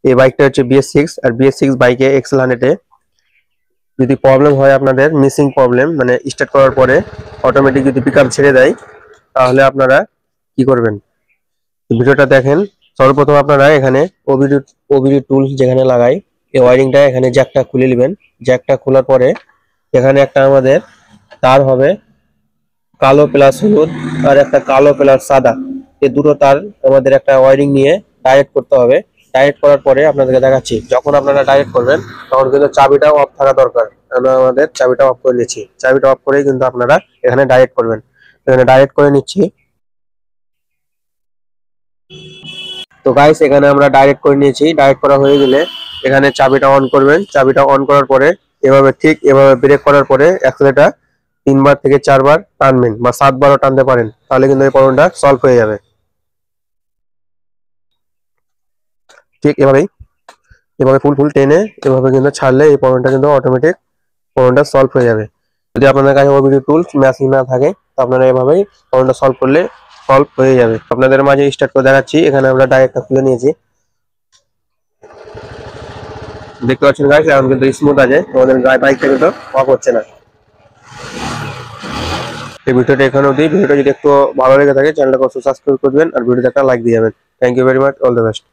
এই বাইকটা হচ্ছে BS6, আর BS6 বাইকে XL100 এ যদি প্রবলেম হয় আপনাদের, মিসিং প্রবলেম মানে স্টার্ট করার পরে অটোমেটিক যদি পিকআপ ছেড়ে দেয়, তাহলে আপনারা কি করবেন ভিডিওটা দেখেন। সর্বপ্রথম আপনারা এখানে ওবিডি ওবিডি টুলস যেখানে লাগাই, এই ওয়্যারিংটা এখানে জ্যাকটা খুলে নেবেন। জ্যাকটা খোলার পরে এখানে একটা আমাদের তার হবে কালো প্লাস হলুদ, আর একটা কালো প্লাস সাদা। এই দুটো তার আমাদের একটা ওয়্যারিং নিয়ে ডাইরেক্ট করতে হবে। ডাইরেক্ট করার পরে আপনাদেরকে দেখাচ্ছি, যখন আপনারা ডাইরেক্ট করবেন তখন কিন্তু চাবিটাও অফ থাকা দরকার। আমরা আমাদের চাবিটা অফ করে নিচ্ছি, চাবিটা অফ করেই কিন্তু আপনারা এখানে ডাইরেক্ট করবেন। এখানে ডাইরেক্ট করে নিচ্ছি। তো গাইস এখানে আমরা ডাইরেক্ট করে নিয়েছি। ডাইরেক্ট করা হয়ে গেলে এখানে চাবিটা অন করবেন। চাবিটা অন করার পরে এভাবে ঠিক এভাবে ব্রেক করার পরে অ্যাক্সেলেটর 3 বার থেকে 4 বার টানবেন, বা 7 বারও টানতে পারেন, তাহলে কিন্তু এই প্রবলেমটা সলভ হয়ে যাবে। ঠিক এভাবেই এভাবে ফুল ফুল টেনে এভাবে কিন্তু ছাড়লে এই প্রবলেমটা কিন্তু অটোমেটিক প্রবলেমটা সলভ হয়ে যাবে। যদি আপনাদের কাছে ওবিডি টুলস ম্যাচিং না থাকে, তো আপনারা এভাবেই প্রবলেমটা সলভ করলে সলভ হয়ে যাবে। আপনাদের মাঝে স্টার্ট করে দেখাচ্ছি। এখানে আমরা ডাইরেক্টটা খুলে নিয়েছি, দেখতে পাচ্ছেন গাইস, এখন কিন্তু স্মুথ আছে, আমাদের বাইকটা কিন্তু অফ হচ্ছে না। এই ভিডিওটা এখানে অবধি। ভিডিওটা যদি একটু ভালো লেগে থাকে চ্যানেলটাকে সাবস্ক্রাইব করবেন, আর ভিডিওতে একটা লাইক দিয়ে যাবেন। Thank you very much, all the best.